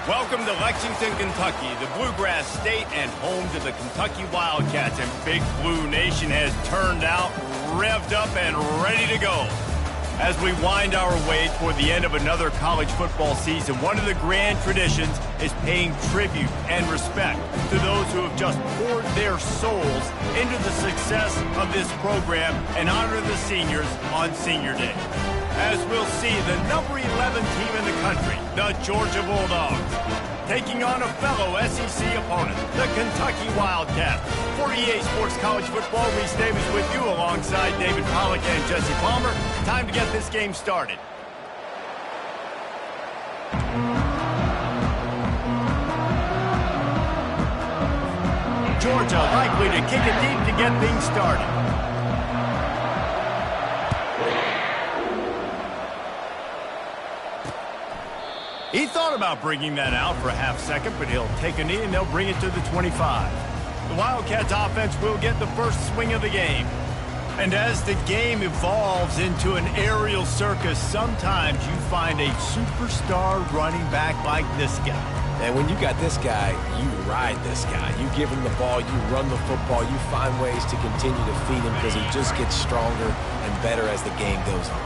Welcome to Lexington, Kentucky, the Bluegrass State and home to the Kentucky Wildcats. And Big Blue Nation has turned out, revved up, and ready to go. As we wind our way toward the end of another college football season, one of the grand traditions is paying tribute and respect to those who have just poured their souls into the success of this program and honor the seniors on Senior Day. As we'll see, the number 11 team in the country, the Georgia Bulldogs, taking on a fellow SEC opponent, the Kentucky Wildcats. 48 Sports College Football, Reese Davis with you alongside David Pollack and Jesse Palmer. Time to get this game started. Georgia likely to kick it deep to get things started. He thought about bringing that out for a half second, but he'll take a knee and they'll bring it to the 25. The Wildcats offense will get the first swing of the game. And as the game evolves into an aerial circus, sometimes you find a superstar running back like this guy. And when you got this guy, you ride this guy. You give him the ball, you run the football, you find ways to continue to feed him because he just gets stronger and better as the game goes on.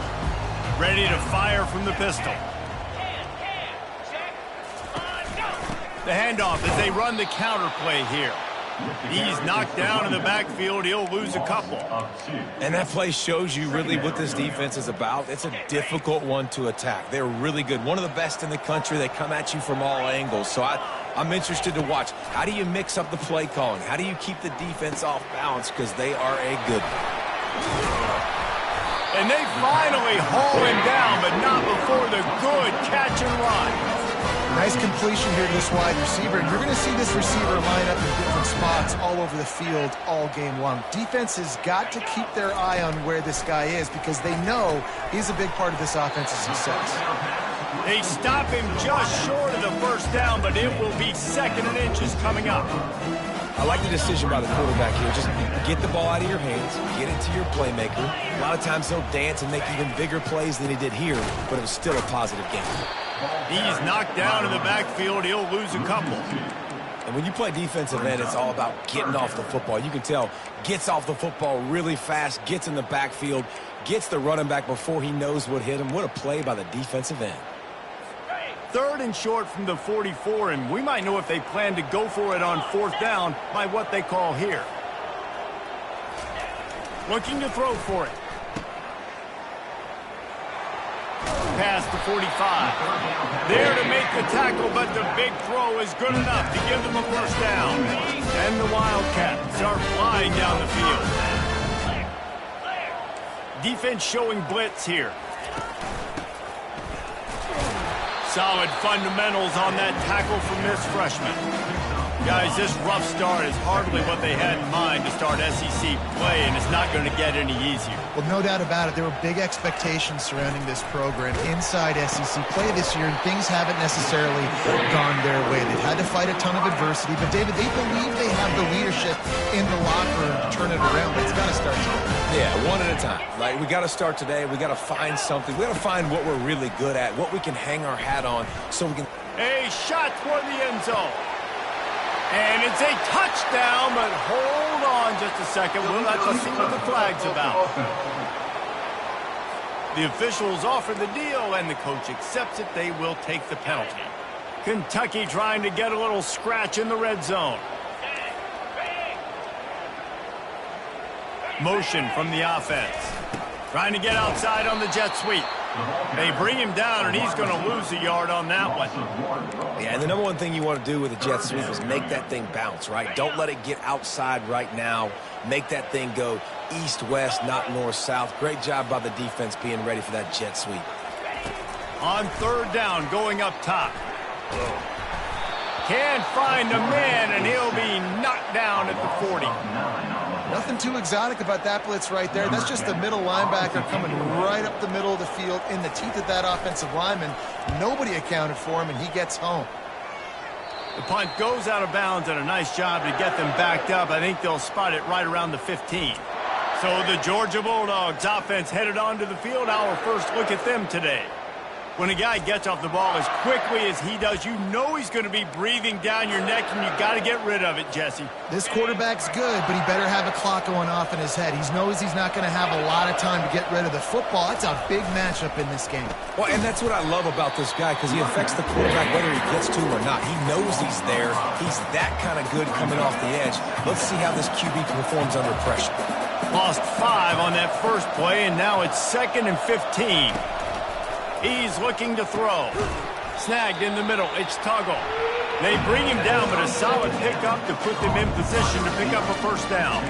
Ready to fire from the pistol. The handoff as they run the counter play here. He's knocked down in the backfield. He'll lose a couple. And that play shows you really what this defense is about. It's a difficult one to attack. They're really good. One of the best in the country. They come at you from all angles. So I'm interested to watch. How do you mix up the play calling? How do you keep the defense off balance? Because they are a good one. And they finally haul him down, but not before the good catch and run. Nice completion here to this wide receiver. And you're going to see this receiver line up in different spots all over the field all game long. Defense has got to keep their eye on where this guy is because they know he's a big part of this offense's success. They stop him just short of the first down, but it will be second and inches coming up. I like the decision by the quarterback here. Just get the ball out of your hands, get it to your playmaker. A lot of times he'll dance and make even bigger plays than he did here, but it was still a positive game. He's knocked down in the backfield. He'll lose a couple. And when you play defensive end, it's all about getting off the football. You can tell, gets off the football really fast, gets in the backfield, gets the running back before he knows what hit him. What a play by the defensive end. Third and short from the 44, and we might know if they plan to go for it on fourth down by what they call here. Looking to throw for it. Past the 45. There to make the tackle, but the big throw is good enough to give them a first down. And the Wildcats are flying down the field. Defense showing blitz here. Solid fundamentals on that tackle from this freshman. Guys, this rough start is hardly what they had in mind to start SEC play, and it's not going to get any easier. Well, no doubt about it. There were big expectations surrounding this program inside SEC play this year, and things haven't necessarily gone their way. They've had to fight a ton of adversity, but, David, they believe they have the leadership in the locker room to turn it around, but it's got to start today. Yeah, one at a time. Like, we got to start today. We got to find something. We got to find what we're really good at, what we can hang our hat on so we can... A shot toward the end zone. And it's a touchdown, but hold on just a second. We'll have to see what the flag's about. The officials offer the deal, and the coach accepts it. They will take the penalty. Kentucky trying to get a little scratch in the red zone. Motion from the offense. Trying to get outside on the jet sweep. They bring him down, and he's going to lose a yard on that one. Yeah, and the number one thing you want to do with a jet sweep is make that thing bounce, right? Don't let it get outside right now. Make that thing go east-west, not north-south. Great job by the defense being ready for that jet sweep. On third down, going up top. Can't find a man, and he'll be knocked down at the 40. Nothing too exotic about that blitz right there. That's just the middle linebacker coming right up the middle of the field in the teeth of that offensive lineman. Nobody accounted for him, and he gets home. The punt goes out of bounds, and a nice job to get them backed up. I think they'll spot it right around the 15. So the Georgia Bulldogs offense headed onto the field. Our first look at them today. When a guy gets off the ball as quickly as he does, you know he's going to be breathing down your neck, and you got to get rid of it, Jesse. This quarterback's good, but he better have a clock going off in his head. He knows he's not going to have a lot of time to get rid of the football. It's a big matchup in this game. Well, and that's what I love about this guy, because he affects the quarterback whether he gets to or not. He knows he's there. He's that kind of good coming off the edge. Let's see how this QB performs under pressure. Lost 5 on that first play, and now it's 2nd and 15. He's looking to throw. Snagged in the middle. It's Tuggle. They bring him down, but a solid pickup to put them in position to pick up a first down.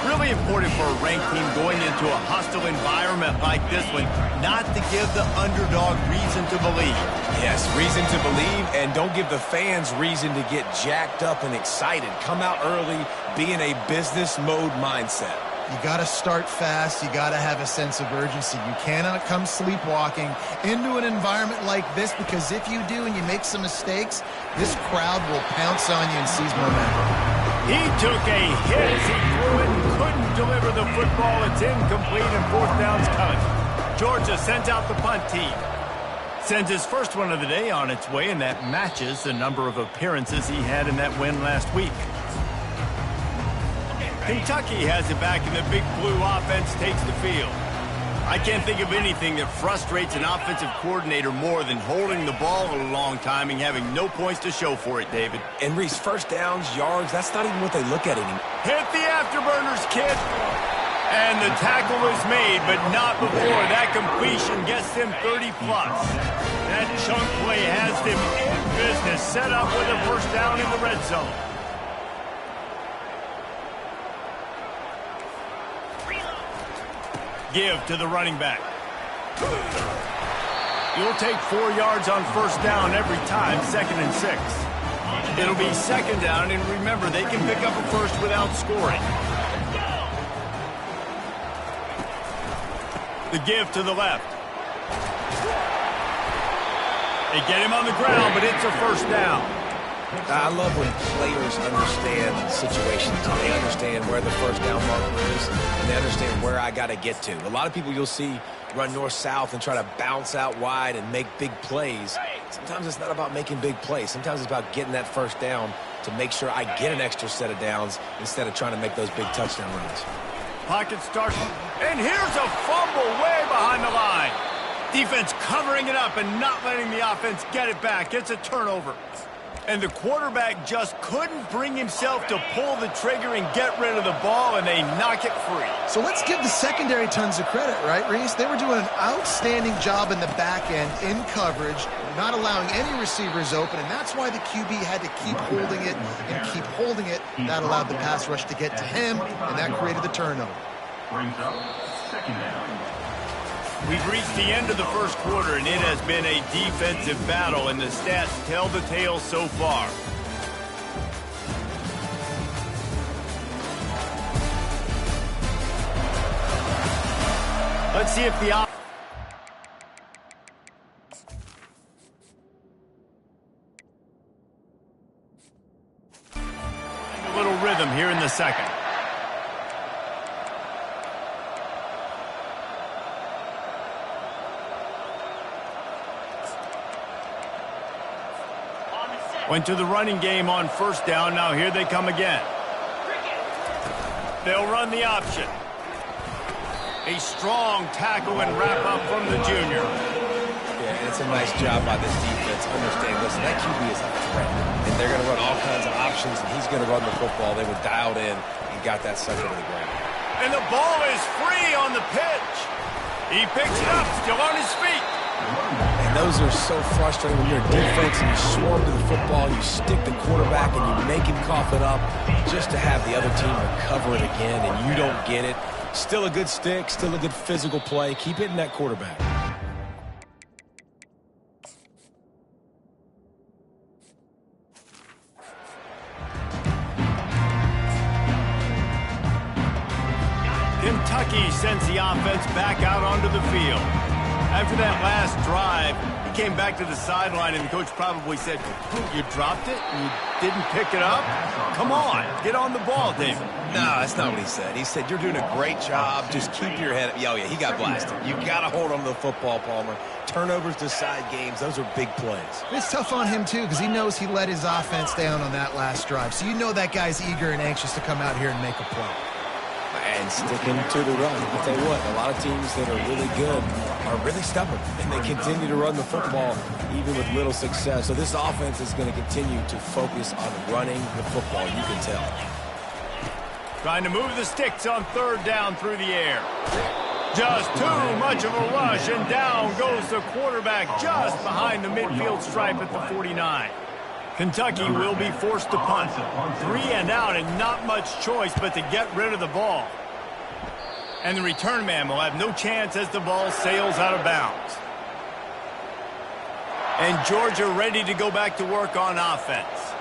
Really important for a ranked team going into a hostile environment like this one, not to give the underdog reason to believe. Yes, reason to believe, and don't give the fans reason to get jacked up and excited. Come out early, be in a business mode mindset. You got to start fast. You got to have a sense of urgency. You cannot come sleepwalking into an environment like this, because if you do and you make some mistakes, this crowd will pounce on you and seize momentum. He took a hit as he threw it and couldn't deliver the football. It's incomplete and 4th down's coming. Georgia sends out the punt team. Sends his first one of the day on its way, and that matches the number of appearances he had in that win last week. Kentucky has it back, and the Big Blue offense takes the field. I can't think of anything that frustrates an offensive coordinator more than holding the ball a long time and having no points to show for it, David. And Reese, first downs, yards, that's not even what they look at anymore. Hit the afterburners, kid. And the tackle is made, but not before. That completion gets them 30-plus. That chunk play has them in business, set up with a first down in the red zone. Give to the running back. You'll take 4 yards on first down every time, 2nd and 6. It'll be 2nd down, and remember, they can pick up a first without scoring. The give to the left. They get him on the ground, but it's a first down. I love when players understand situations. They understand where the first down marker is, and they understand where I got to get to. A lot of people you'll see run north-south and try to bounce out wide and make big plays. Sometimes it's not about making big plays. Sometimes it's about getting that first down to make sure I get an extra set of downs instead of trying to make those big touchdown runs. Pocket starts, and here's a fumble way behind the line. Defense covering it up and not letting the offense get it back. It's a turnover. And the quarterback just couldn't bring himself to pull the trigger and get rid of the ball, and they knock it free. So let's give the secondary tons of credit, right, Reese? They were doing an outstanding job in the back end, in coverage, not allowing any receivers open, and that's why the QB had to keep holding it and keep holding it. That allowed the pass rush to get to him, and that created the turnover. Brings up 2nd down. We've reached the end of the first quarter, and it has been a defensive battle, and the stats tell the tale so far. Let's see if the a little rhythm here in the second. Went to the running game on first down. Now here they come again. They'll run the option. A strong tackle and wrap up from the junior. Yeah, and it's a nice job by this defense. Understand, listen, that QB is a threat. And they're going to run all kinds of options, and he's going to run the football. They were dialed in and got that sucker to the ground. And the ball is free on the pitch. He picks it up, still on his feet. And those are so frustrating when you're a defense and you swarm to the football, you stick the quarterback and you make him cough it up just to have the other team recover it again, and you don't get it. Still a good stick, still a good physical play. Keep hitting that quarterback. Kentucky sends the offense back out onto the field. After that last drive, he came back to the sideline, and the coach probably said, you dropped it? You didn't pick it up? Come on, get on the ball, David. No, that's not what he said. He said, you're doing a great job. Just keep your head up. Oh, yeah, he got blasted. You got to hold on to the football, Palmer. Turnovers decide games. Those are big plays. It's tough on him, too, because he knows he let his offense down on that last drive. So you know that guy's eager and anxious to come out here and make a play. And sticking to the run. I'll tell you what, a lot of teams that are really good are really stubborn, and they continue to run the football even with little success. So this offense is going to continue to focus on running the football, you can tell. Trying to move the sticks on third down through the air. Just too much of a rush, and down goes the quarterback just behind the midfield stripe at the 49. Kentucky will be forced to punt. 3 and out, and not much choice but to get rid of the ball. And the return man will have no chance as the ball sails out of bounds. And Georgia ready to go back to work on offense.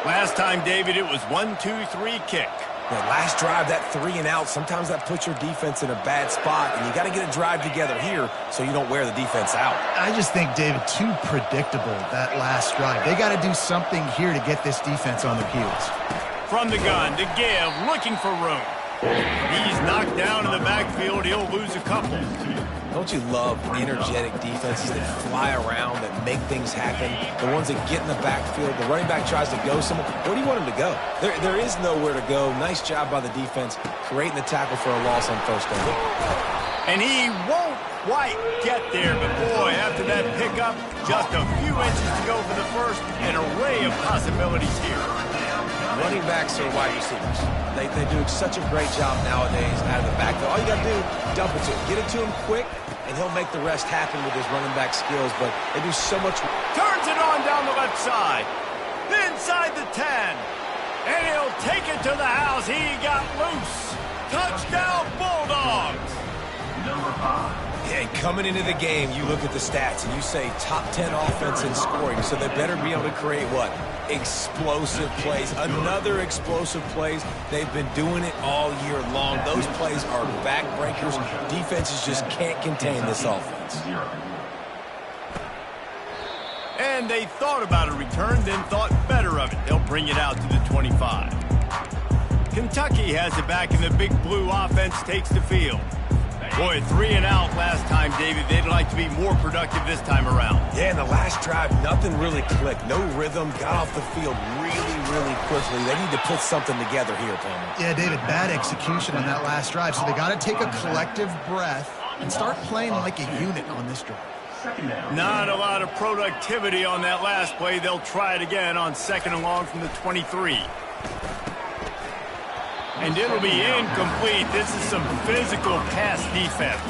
Last time, David, it was 1-2-3 kick. That last drive, that 3 and out, sometimes that puts your defense in a bad spot, and you got to get a drive together here so you don't wear the defense out. I just think, David, too predictable, that last drive. They got to do something here to get this defense on their heels. From the gun to give, looking for room. He's knocked down in the backfield. He'll lose a couple. Don't you love energetic defenses that fly around, that make things happen? The ones that get in the backfield, the running back tries to go somewhere. Where do you want him to go? There is nowhere to go. Nice job by the defense, creating the tackle for a loss on first down. And he won't quite get there, but boy, after that pickup, just a few inches to go for the first. An array of possibilities here. Running backs are wide receivers. They do such a great job nowadays out of the backfield. All you got to do, dump it to him. Get it to him quick, and he'll make the rest happen with his running back skills. But they do so much. Turns it on down the left side. Inside the 10. And he'll take it to the house. He got loose. Touchdown, Bulldogs. Number 5. And coming into the game, you look at the stats, and you say top 10 offense in scoring. So they better be able to create what? Explosive plays. Another explosive plays. They've been doing it all year long. Those plays are backbreakers. Defenses just can't contain this offense. And they thought about a return, then thought better of it. They'll bring it out to the 25. Kentucky has it back, and the Big Blue offense takes the field. Boy, 3 and out last time, David. They'd like to be more productive this time around. Yeah, in the last drive, nothing really clicked. No rhythm. Got off the field really quickly. They need to put something together here, Palmer. Yeah, David, bad execution on that last drive. So they got to take a collective breath and start playing like a unit on this drive. Not a lot of productivity on that last play. They'll try it again on 2nd and long from the 23. And it'll be incomplete. This is some physical pass defense.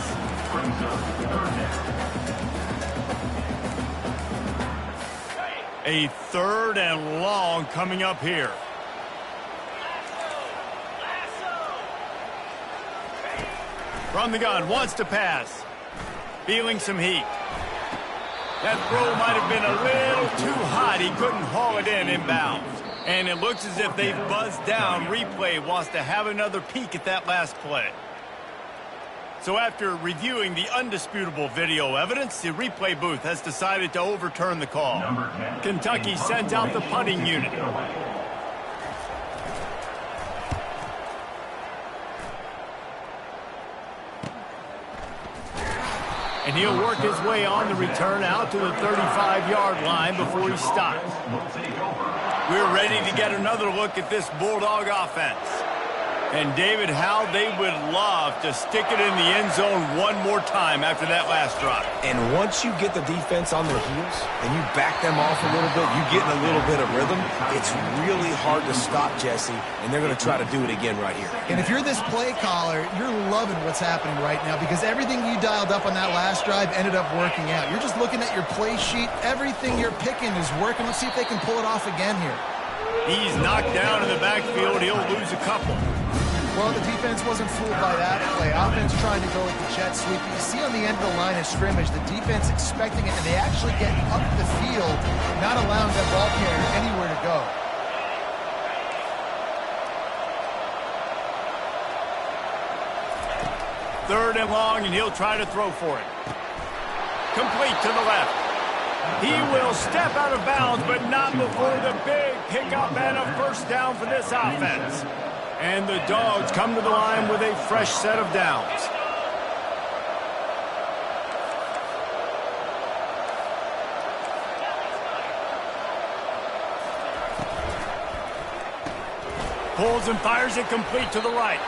A 3rd and long coming up here. From the gun, wants to pass. Feeling some heat. That throw might have been a little too hot. He couldn't haul it in inbounds. And it looks as if they've buzzed down. Replay wants to have another peek at that last play. So after reviewing the undisputable video evidence, the replay booth has decided to overturn the call. Kentucky sent out the punting unit. And he'll work his way on the return out to the 35-yard line before he stops. We're ready to get another look at this Bulldog offense. And, David, how they would love to stick it in the end zone one more time after that last drive. And once you get the defense on their heels and you back them off a little bit, you get in a little bit of rhythm, it's really hard to stop, Jesse, and they're going to try to do it again right here. And if you're this play caller, you're loving what's happening right now because everything you dialed up on that last drive ended up working out. You're just looking at your play sheet. Everything you're picking is working. Let's see if they can pull it off again here. He's knocked down in the backfield. He'll lose a couple. Well, the defense wasn't fooled by that play. Offense trying to go with the jet sweep. You see on the end of the line of scrimmage, the defense expecting it, and they actually get up the field, not allowing that ball carrier anywhere to go. Third and long, and he'll try to throw for it. complete to the left. He will step out of bounds, but not before the big pickup and a first down for this offense. And the Dogs come to the line with a fresh set of downs. Pulls and fires it complete to the right.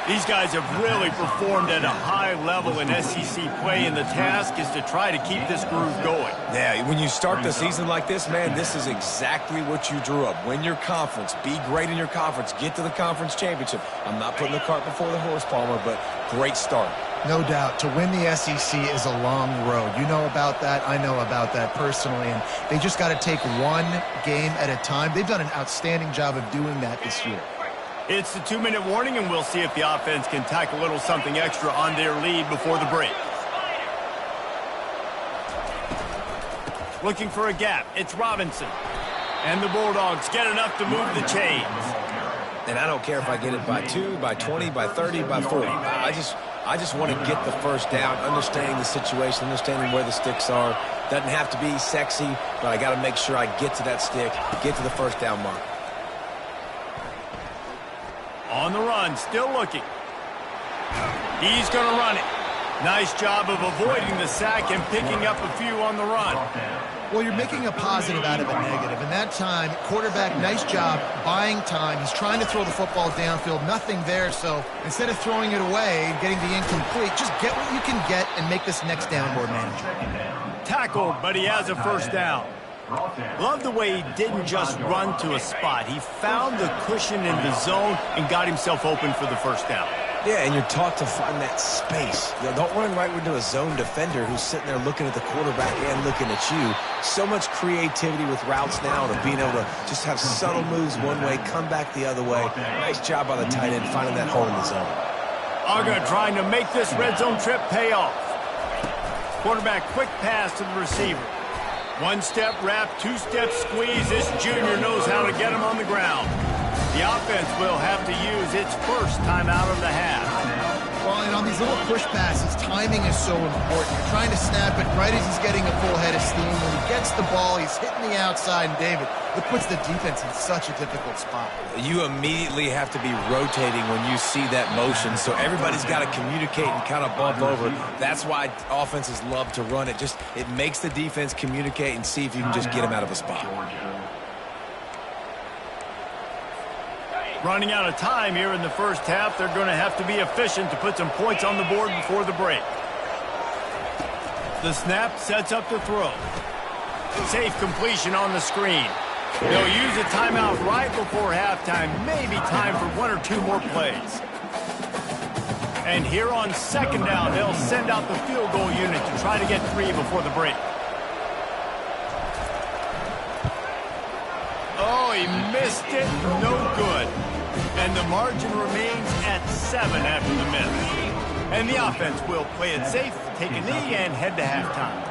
These guys have really performed at a high level in SEC play, and the task is to try to keep this groove going. Yeah, when you start the season like this, man, this is exactly what you drew up. Win your conference. Be great in your conference. Get to the conference championship. I'm not putting the cart before the horse, Palmer, but great start. No doubt. To win the SEC is a long road. You know about that. I know about that personally. And they just got to take one game at a time. They've done an outstanding job of doing that this year. It's the 2-minute warning, and we'll see if the offense can tack a little something extra on their lead before the break. Looking for a gap. It's Robinson. And the Bulldogs get enough to move the chains. And I don't care if I get it by 2, by 20, by 30, by 40. I just want to get the first down, understanding the situation, understanding where the sticks are. Doesn't have to be sexy, but I got to make sure I get to that stick, get to the first down mark. On the run, still looking. He's going to run it. Nice job of avoiding the sack and picking up a few on the run. Well, you're making a positive out of a negative. And that time, quarterback, nice job buying time. He's trying to throw the football downfield. Nothing there, so instead of throwing it away and getting the incomplete, just get what you can get and make this next down more manageable. Tackled, but he has a first down. Love the way he didn't just run to a spot. He found the cushion in the zone and got himself open for the first down. Yeah, and you're taught to find that space. You know, don't run right into a zone defender who's sitting there looking at the quarterback and looking at you. So much creativity with routes now to being able to just have subtle moves one way, come back the other way. Nice job by the tight end finding that hole in the zone. Uga trying to make this red zone trip pay off. Quarterback quick pass to the receiver. One-step wrap, two-step squeeze. This junior knows how to get him on the ground. The offense will have to use its first timeout of the half. Well, and on these little push passes, timing is so important. You're trying to snap it right as he's getting a full head of steam. When he gets the ball, he's hitting the outside, and David, it puts the defense in such a difficult spot. You immediately have to be rotating when you see that motion, so everybody's got to communicate and kind of bump over. That's why offenses love to run it. Just it makes the defense communicate and see if you can just get him out of a spot. Running out of time here in the first half. They're going to have to be efficient to put some points on the board before the break. The snap sets up the throw. Safe completion on the screen. They'll use a timeout right before halftime. Maybe time for one or two more plays. And here on second down, they'll send out the field goal unit to try to get 3 before the break. Oh, he missed it. No good. And the margin remains at 7 after the miss. And the offense will play it safe, take a knee, and head to halftime.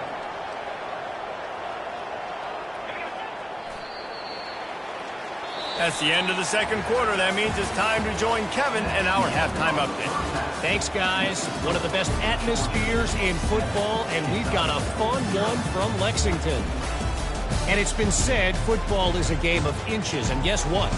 That's the end of the second quarter. That means it's time to join Kevin in our halftime update. Thanks, guys. One of the best atmospheres in football, and we've got a fun one from Lexington. And it's been said football is a game of inches, and guess what?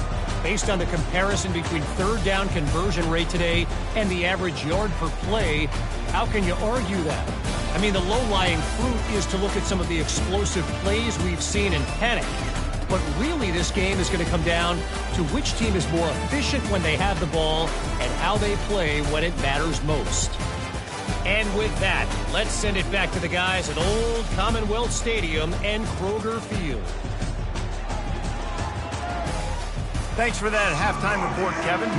Based on the comparison between third down conversion rate today and the average yard per play, how can you argue that? I mean, the low-lying fruit is to look at some of the explosive plays we've seen in panic. But really, this game is going to come down to which team is more efficient when they have the ball and how they play when it matters most. And with that, let's send it back to the guys at Old Commonwealth Stadium and Kroger Field. Thanks for that halftime report, Kevin.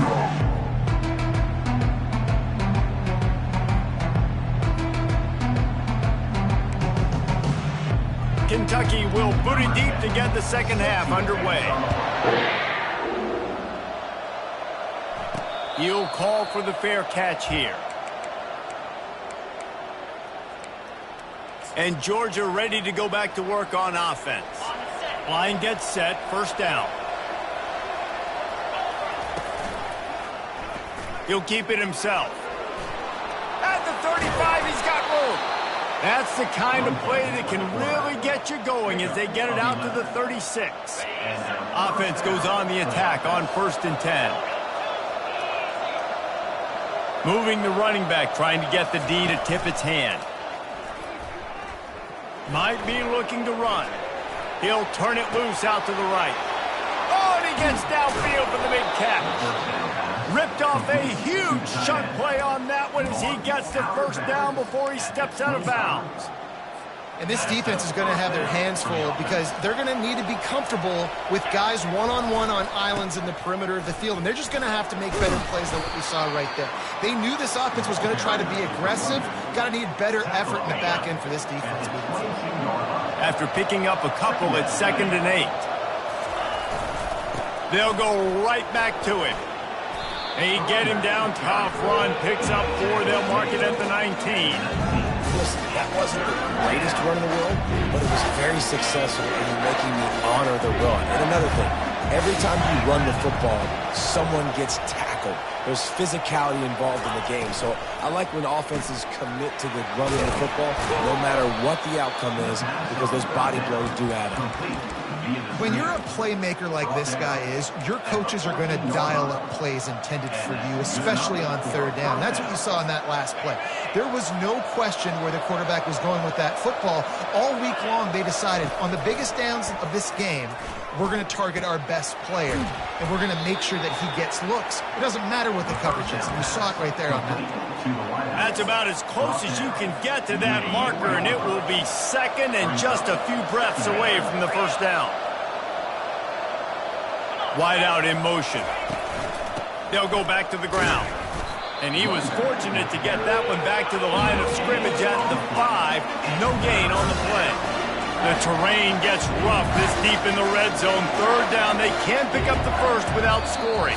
Kentucky will boot it deep to get the second half underway. He'll call for the fair catch here. And Georgia ready to go back to work on offense. Line gets set, first down. He'll keep it himself. At the 35, he's got room. That's the kind of play that can really get you going as they get it out to the 36. Offense goes on the attack on 1st and 10. Moving the running back, trying to get the D to tip its hand. Might be looking to run. He'll turn it loose out to the right. Oh, and he gets downfield for the big catch. Ripped off a huge chunk play on that one as he gets the first down before he steps out of bounds. And this defense is going to have their hands full because they're going to need to be comfortable with guys one-on-one on islands in the perimeter of the field. And they're just going to have to make better plays than what we saw right there. They knew this offense was going to try to be aggressive. Got to need better effort in the back end for this defense moving forward. After picking up a couple at 2nd and 8. They'll go right back to him. They get him down, tough run, picks up 4. They'll mark it at the 19. Listen, that wasn't the greatest run in the world, but it was very successful in making me honor the run. And another thing, every time you run the football, someone gets tackled. There's physicality involved in the game. So I like when offenses commit to the running of the football, no matter what the outcome is, because those body blows do add up. When you're a playmaker like this guy is, your coaches are going to dial up plays intended for you, especially on 3rd down. That's what you saw in that last play. There was no question where the quarterback was going with that football. All week long, they decided on the biggest downs of this game, we're going to target our best player, and we're going to make sure that he gets looks. It doesn't matter what the coverage is. You saw it right there on that. That's about as close as you can get to that marker, and it will be 2nd and just a few breaths away from the first down. Wide out in motion. They'll go back to the ground. And he was fortunate to get that one back to the line of scrimmage at the 5. No gain on the play. The terrain gets rough this deep in the red zone. 3rd down, they can't pick up the first without scoring.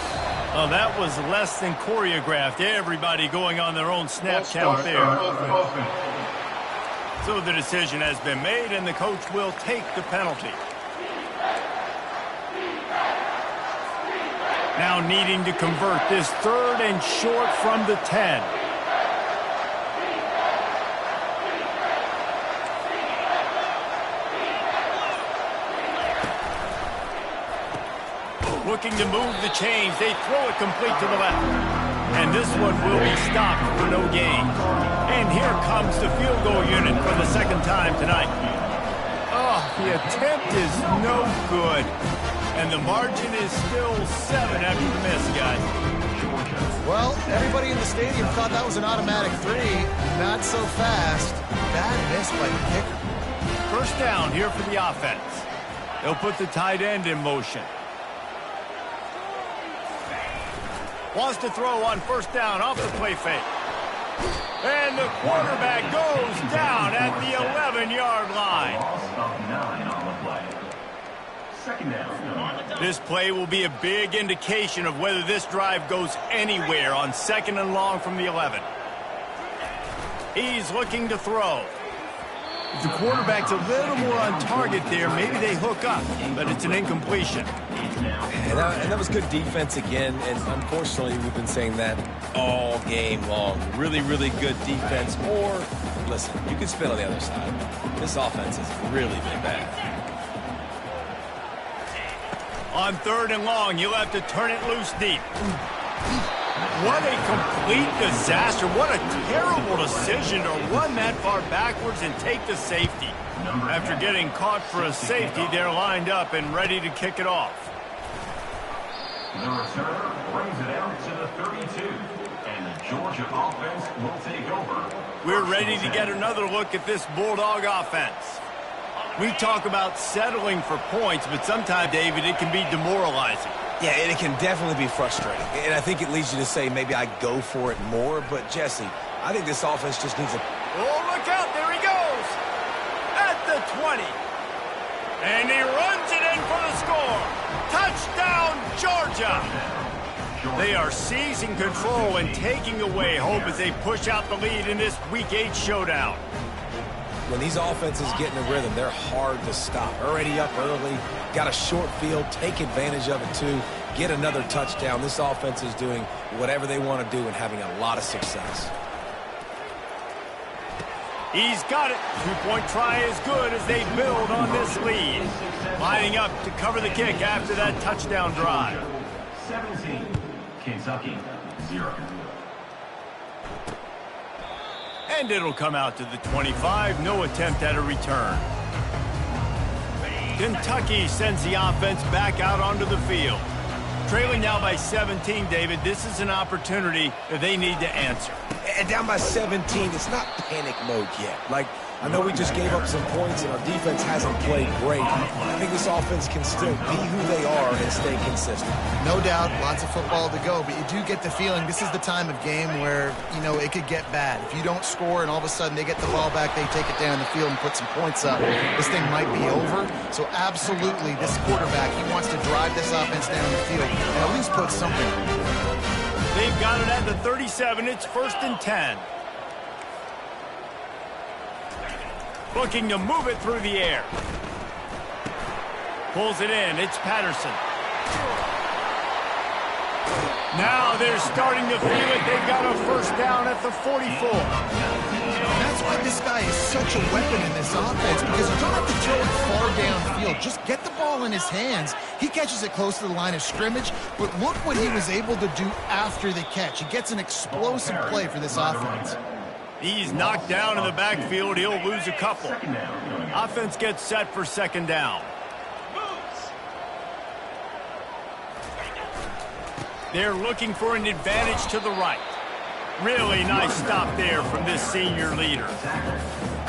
Oh, that was less than choreographed. Everybody going on their own snap count there. So the decision has been made, and the coach will take the penalty. Now needing to convert this 3rd and short from the 10. Looking to move the chains. They throw it complete to the left. And this one will be stopped for no gain. And here comes the field goal unit for the 2nd time tonight. Oh, the attempt is no good. And the margin is still 7 after the miss, guys. Well, everybody in the stadium thought that was an automatic 3. Not so fast. Bad miss by the kicker. First down here for the offense. They'll put the tight end in motion. Wants to throw on 1st down off the play fake. And the quarterback goes down at the 11-yard line. This play will be a big indication of whether this drive goes anywhere on 2nd and long from the 11. He's looking to throw. If the quarterback's a little more on target there, maybe they hook up, but it's an incompletion. And that was good defense again, and unfortunately we've been saying that all game long. Really, really good defense, or, listen, you can spin on the other side. This offense has really been bad. On 3rd and long, you'll have to turn it loose deep. What a complete disaster. What a terrible decision to run that far backwards and take the safety. After getting caught for a safety, they're lined up and ready to kick it off. The returner brings it out to the 32, and the Georgia offense will take over. We're ready to get another look at this Bulldog offense. We talk about settling for points, but sometimes, David, it can be demoralizing. Yeah, and it can definitely be frustrating. And I think it leads you to say maybe I go for it more. But, Jesse, I think this offense just needs a... Oh, look out. There he goes. At the 20. And he runs it in for the score. Touchdown, Georgia. They are seizing control and taking away hope as they push out the lead in this Week 8 showdown. When these offenses get in a rhythm, they're hard to stop. Already up early, got a short field, take advantage of it too, get another touchdown. This offense is doing whatever they want to do and having a lot of success. He's got it. Two-point try is good as they build on this lead. Lining up to cover the kick after that touchdown drive. 17, Kentucky, 0. And it'll come out to the 25. No attempt at a return. Kentucky sends the offense back out onto the field. Trailing now by 17, David. This is an opportunity that they need to answer. And down by 17, it's not panic mode yet. Like, I know we just gave up some points and our defense hasn't played great. I think this offense can still be who they are and stay consistent. No doubt, lots of football to go, but you do get the feeling this is the time of game where, you know, it could get bad. If you don't score and all of a sudden they get the ball back, they take it down the field and put some points up, this thing might be over. So absolutely, this quarterback, he wants to drive this offense down the field and at least put something on it. They've got it at the 37. It's 1st and 10. Looking to move it through the air. Pulls it in. It's Patterson. Now they're starting to feel it. They've got a first down at the 44. That's why this guy is such a weapon in this offense, because you don't have to throw it far downfield. Just get the ball in his hands. He catches it close to the line of scrimmage, but look what he was able to do after the catch. He gets an explosive play for this offense. He's knocked down in the backfield. He'll lose a couple. Offense gets set for 2nd down. They're looking for an advantage to the right. Really nice stop there from this senior leader.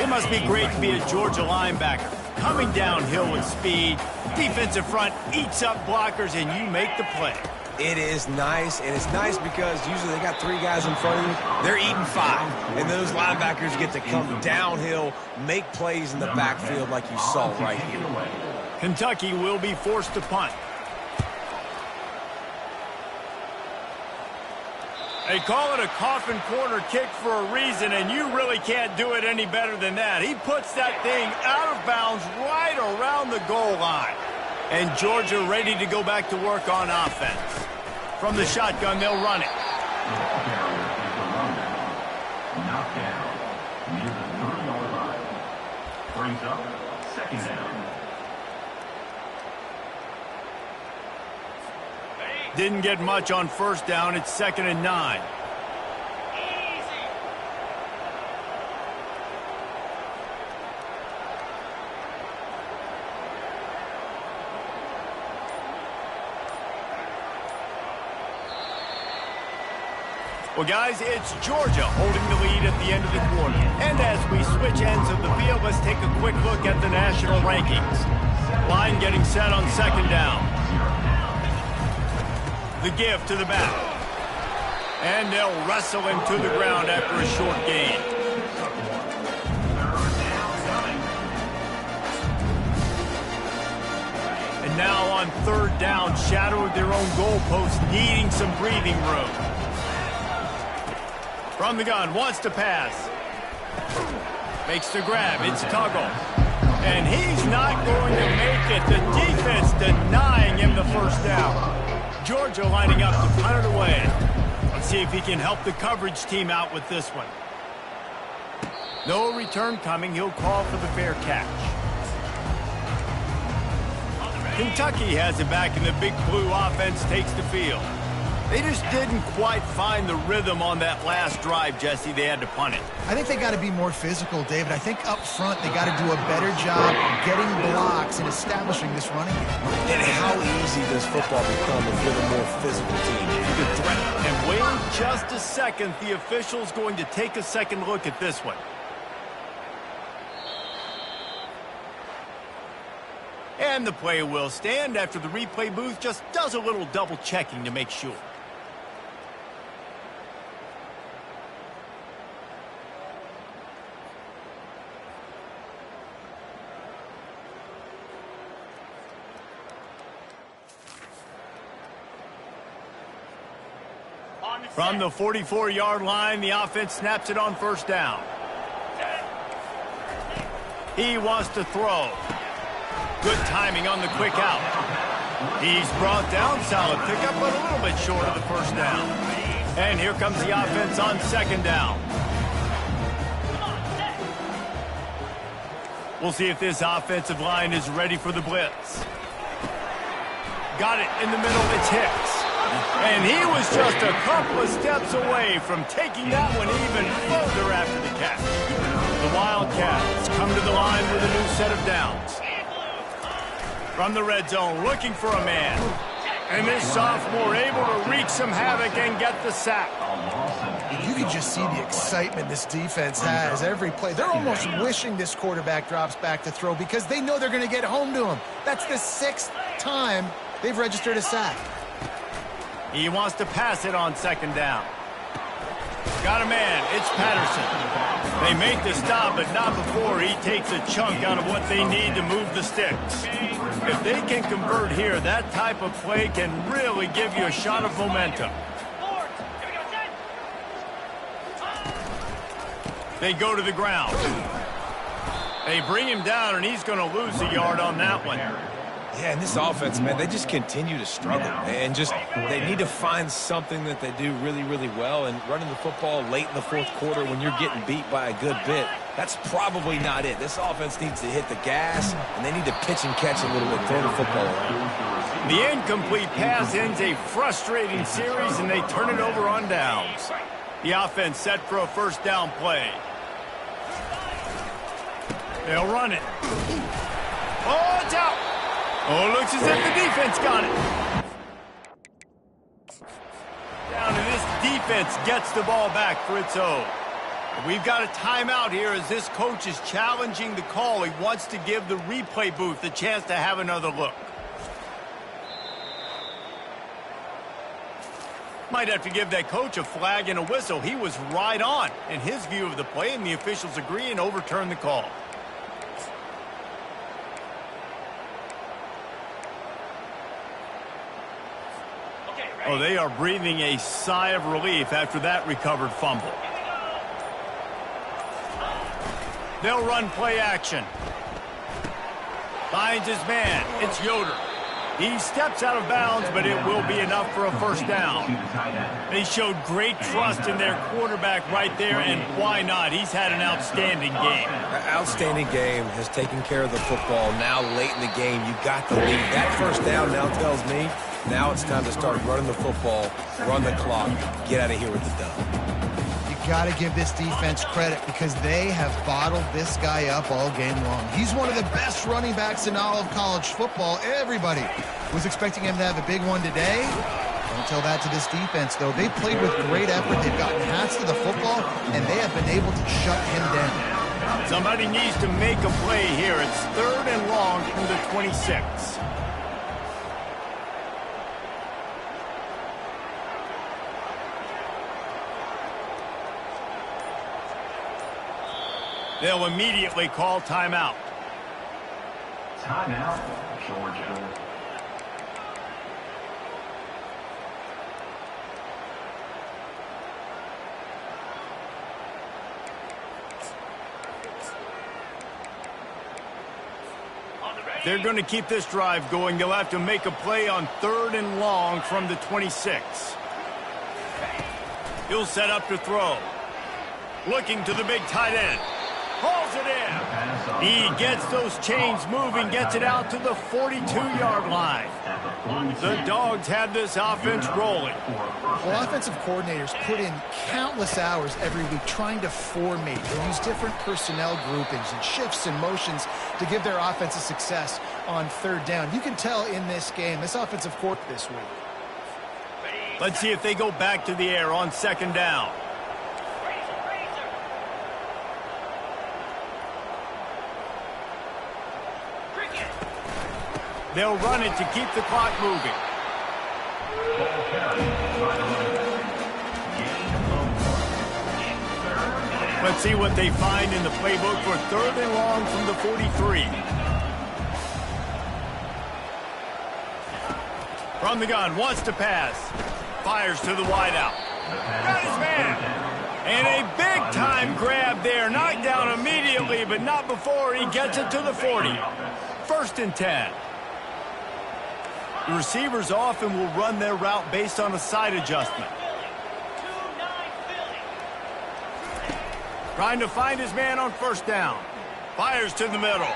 It must be great to be a Georgia linebacker. Coming downhill with speed, defensive front eats up blockers, and you make the play. It is nice, and it's nice because usually they got 3 guys in front of you. They're eating 5, and those linebackers get to come downhill, make plays in the backfield like you saw right here. Kentucky will be forced to punt. They call it a coffin corner kick for a reason, and you really can't do it any better than that. He puts that thing out of bounds right around the goal line. And Georgia ready to go back to work on offense. From the shotgun, they'll run it. Knocked down near the 30-yard line. Brings up 2nd down. Didn't get much on 1st down. It's 2nd and 9. Well, guys, it's Georgia holding the lead at the end of the quarter. And as we switch ends of the field, let's take a quick look at the national rankings. Line getting set on 2nd down. The give to the back. And they'll wrestle him to the ground after a short gain. And now on 3rd down, shadow of their own goalpost, needing some breathing room. From the gun, wants to pass. Makes the grab, it's Tuggle. And he's not going to make it. The defense denying him the first down. Georgia lining up to punt it away. Let's see if he can help the coverage team out with this one. No return coming. He'll call for the fair catch. Kentucky has it back, and the Big Blue offense takes the field. They just didn't quite find the rhythm on that last drive, Jesse. They had to punt it. I think they got to be more physical, David. I think up front they got to do a better job getting blocks and establishing this running game. And how easy does football become if you're the more physical team? You can threaten. And wait just a second. The official's going to take a second look at this one. And the play will stand after the replay booth just does a little double checking to make sure. From the 44-yard line, the offense snaps it on 1st down. He wants to throw. Good timing on the quick out. He's brought down, solid pickup, but a little bit short of the 1st down. And here comes the offense on 2nd down. We'll see if this offensive line is ready for the blitz. Got it in the middle. It's Hicks. And he was just a couple of steps away from taking that one even further after the catch. The Wildcats come to the line with a new set of downs. From the red zone, looking for a man. And this sophomore able to wreak some havoc and get the sack. You can just see the excitement this defense has every play. They're almost wishing this quarterback drops back to throw because they know they're going to get home to him. That's the 6th time they've registered a sack. He wants to pass it on second down. Got a man. It's Patterson. They make the stop, but not before he takes a chunk out of what they need to move the sticks. If they can convert here, that type of play can really give you a shot of momentum. They go to the ground. They bring him down, and he's going to lose a yard on that one. Yeah, and this offense, man, they just continue to struggle. And they need to find something that they do really, really well. And running the football late in the fourth quarter when you're getting beat by a good bit, that's probably not it. This offense needs to hit the gas, and they need to pitch and catch a little bit, throw the football around. The incomplete pass ends a frustrating series, and they turn it over on downs. The offense set for a first down play. They'll run it. Oh, it's out. Oh, looks as if the defense got it. Down, and this defense gets the ball back for its own. We've got a timeout here as this coach is challenging the call. He wants to give the replay booth a chance to have another look. Might have to give that coach a flag and a whistle. He was right on in his view of the play, and the officials agree and overturn the call. Oh, they are breathing a sigh of relief after that recovered fumble. They'll run play action. Finds his man. It's Yoder. He steps out of bounds, but it will be enough for a first down. They showed great trust in their quarterback right there, and why not? He's had an outstanding game. Outstanding game, has taken care of the football. Now late in the game, you got the lead. That first down now tells me now it's time to start running the football, run the clock, get out of here with the dub. You got to give this defense credit because they have bottled this guy up all game long. He's one of the best running backs in all of college football. Everybody was expecting him to have a big one today. Don't tell that to this defense, though. They played with great effort. They've gotten hats to the football, and they have been able to shut him down. Somebody needs to make a play here. It's 3rd and long from the 26. They'll immediately call timeout. Timeout, Georgia. They're going to keep this drive going. They'll have to make a play on 3rd and long from the 26. He'll set up to throw. Looking to the big tight end. Hauls it in. He gets those chains moving, gets it out to the 42-yard line. The Dogs have this offense rolling. Well, offensive coordinators put in countless hours every week trying to formate and use different personnel groupings and shifts and motions to give their offense a success on 3rd down. You can tell in this game, this offensive coordinator this week. Let's see if they go back to the air on 2nd down. They'll run it to keep the clock moving. Let's see what they find in the playbook for 3rd and long from the 43. From the gun, wants to pass. Fires to the wideout. Got his man. And a big-time grab there. Knocked down immediately, but not before he gets it to the 40. 1st and 10. The receivers often will run their route based on a side adjustment. Trying to find his man on 1st down. Fires to the middle.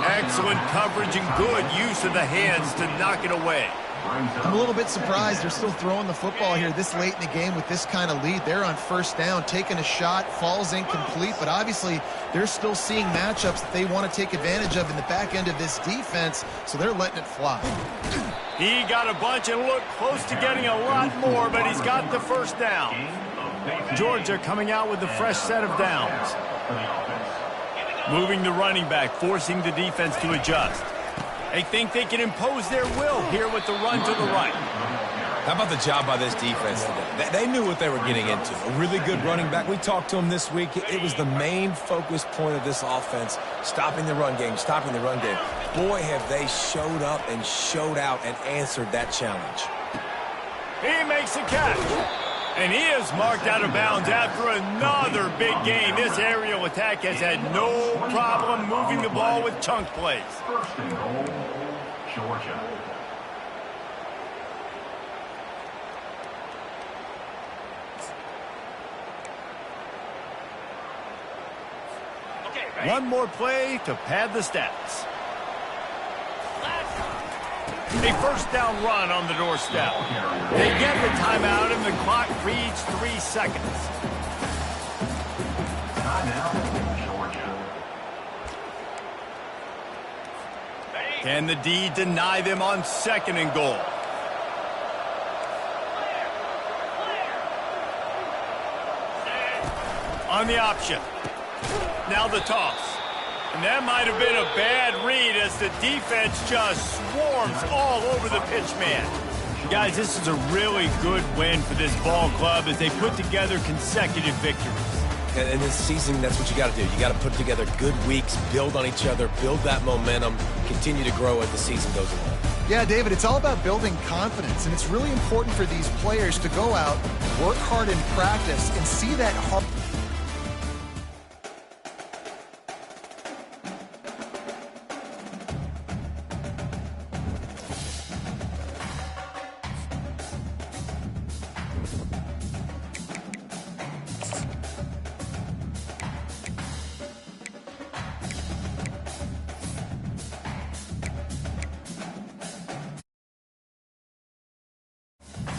Excellent coverage and good use of the hands to knock it away. I'm a little bit surprised they're still throwing the football here this late in the game with this kind of lead. They're on first down, taking a shot, falls incomplete, but obviously they're still seeing matchups that they want to take advantage of in the back end of this defense, so they're letting it fly. He got a bunch and looked close to getting a lot more, but he's got the first down. Georgia coming out with a fresh set of downs. Moving the running back, forcing the defense to adjust. They think they can impose their will here with the run to the right. How about the job by this defense today? They knew what they were getting into. A really good running back. We talked to him this week. It was the main focus point of this offense, stopping the run game, stopping the run game. Boy, have they showed up and showed out and answered that challenge. He makes a catch. And he is marked out of bounds after another big gain. This aerial attack has had no problem moving the ball with chunk plays. First and goal, Georgia. One more play to pad the stats. A first down run on the doorstep. They get the timeout and the clock reads 3 seconds. Timeout, Georgia. Can the D deny them on second and goal? On the option. Now the toss. And that might have been a bad read as the defense just swarms all over the pitch man. Guys, this is a really good win for this ball club as they put together consecutive victories. And this season, that's what you got to do. You got to put together good weeks, build on each other, build that momentum, continue to grow as the season goes along. Yeah, David, it's all about building confidence, and it's really important for these players to go out, work hard in practice, and see that hard...